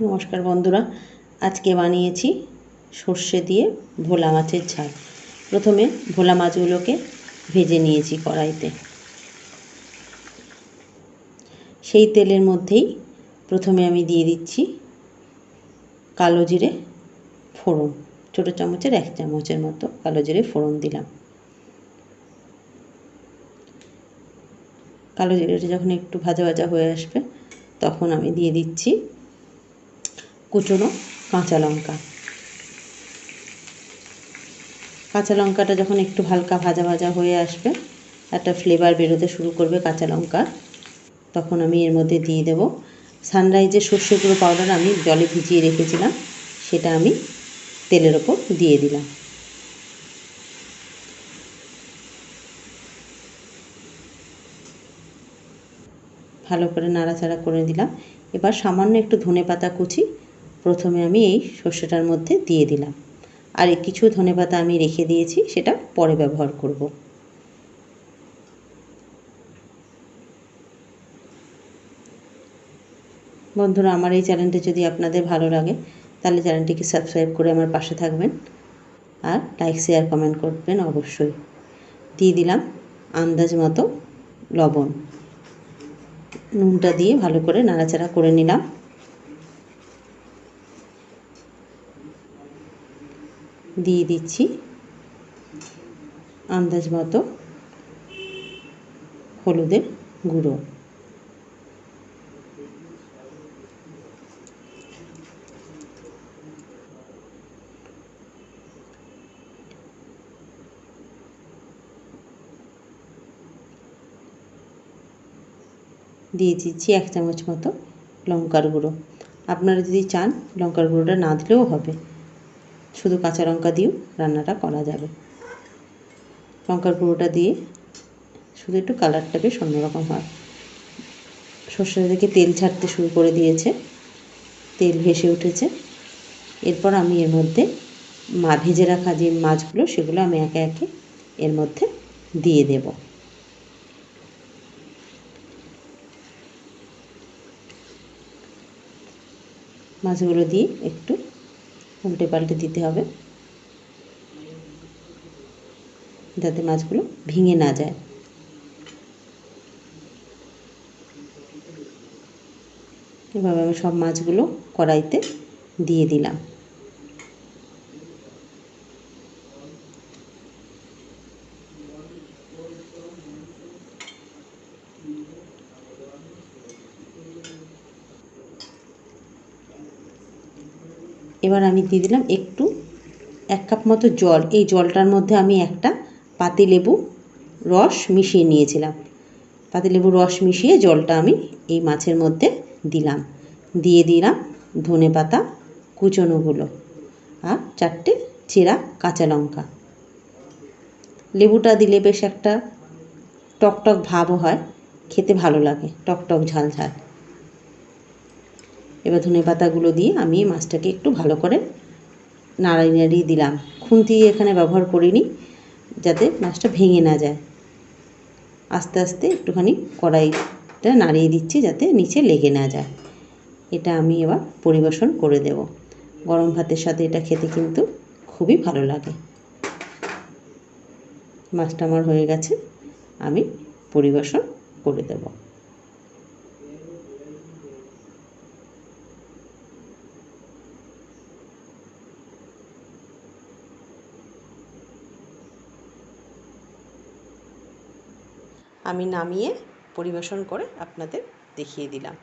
নমস্কার বন্ধুরা, আজকে বানিয়েছি সর্ষে দিয়ে ভোলা মাছের ঝাল। প্রথমে ভোলা মাছগুলোকে ভেজে নিয়েছি কড়াইতে। সেই তেলের মধ্যেই প্রথমে আমি দিয়ে দিচ্ছি কালো জিরে ফোড়ন, ছোটো চামচের 1 চামচের মতো কালো জিরে ফোড়ন দিলাম। কালো জিরেটা যখন একটু ভাজা ভাজা হয়ে আসবে তখন আমি দিয়ে দিচ্ছি কুচনো কাঁচা লঙ্কা। কাঁচা লঙ্কাটা যখন একটু হালকা ভাজা ভাজা হয়ে আসবে, একটা ফ্লেভার বেরোতে শুরু করবে কাঁচা লঙ্কার, তখন আমি এর মধ্যে দিয়ে দেব সানরাইজের সর্ষে গুঁড়ো পাউডার। আমি জলে ভিজিয়ে রেখেছিলাম, সেটা আমি তেলের ওপর দিয়ে দিলাম। ভালো করে নাড়াচাড়া করে দিলাম। এবার সামান্য একটু ধনেপাতা কুচি প্রথমে আমি এই সর্ষেটার মধ্যে দিয়ে দিলাম, আর কিছু ধনেপাতা আমি রেখে দিয়েছি, সেটা পরে ব্যবহার করব। বন্ধুরা, আমার এই চ্যানেলটি যদি আপনাদের ভালো লাগে তাহলে চ্যানেলটিকে সাবস্ক্রাইব করে আমার পাশে থাকবেন, আর লাইক শেয়ার কমেন্ট করবেন অবশ্যই। দিয়ে দিলাম আন্দাজ মতো লবণ। নুনটা দিয়ে ভালো করে নাড়াচাড়া করে নিলাম। দিয়ে দিচ্ছি আন্দাজ মতো হলুদের গুঁড়ো। দিয়ে দিচ্ছি 1 চামচ মতো লঙ্কার গুঁড়ো। আপনারা যদি চান লঙ্কার গুঁড়োটা না দিলেও হবে, শুধু কাঁচা লঙ্কা দিয়েও রান্নাটা করা যাবে। লঙ্কার গুঁড়োটা দিয়ে শুধু একটু কালারটা বেশ অন্যরকম হয়। সর্ষে থেকে তেল ছাড়তে শুরু করে দিয়েছে, তেল ভেসে উঠেছে। এরপর আমি এর মধ্যে ভেজে রাখা যে মাছগুলো, সেগুলো আমি একে একে এর মধ্যে দিয়ে দেব। মাছগুলো দিয়ে একটু উল্টে পাল্টে দিতে হবে, যাতে মাছগুলো ভেঙে না যায়। এভাবে আমি সব মাছগুলো কড়াইতে দিয়ে দিলাম। এবার আমি দিয়ে দিলাম একটু 1 কাপ মতো জল। এই জলটার মধ্যে আমি একটা পাতিলেবু রস মিশিয়ে নিয়েছিলাম। পাতিলেবুর রস মিশিয়ে জলটা আমি এই মাছের মধ্যে দিলাম। দিয়ে দিলাম ধনেপাতা কুচনোগুলো আর 4টে চেরা কাঁচা লঙ্কা। লেবুটা দিলে বেশ একটা টকটক ভাবও হয়, খেতে ভালো লাগে, টকটক ঝাল ঝাল। এবার ধনেপাতাগুলো দিয়ে আমি মাছটাকে একটু ভালো করে নাড়িয়ে দিলাম। খুন্তি এখানে ব্যবহার করিনি, যাতে মাছটা ভেঙে না যায়। আস্তে আস্তে একটুখানি কড়াইটা নাড়িয়ে দিচ্ছি যাতে নিচে লেগে না যায়। এটা আমি এবার পরিবেশন করে দেব। গরম ভাতের সাথে এটা খেতে কিন্তু খুবই ভালো লাগে। মাছটা আমার হয়ে গেছে, আমি পরিবেশন করে দেব। আমি নামিয়ে পরিবেশন করে আপনাদের দেখিয়ে দিলাম।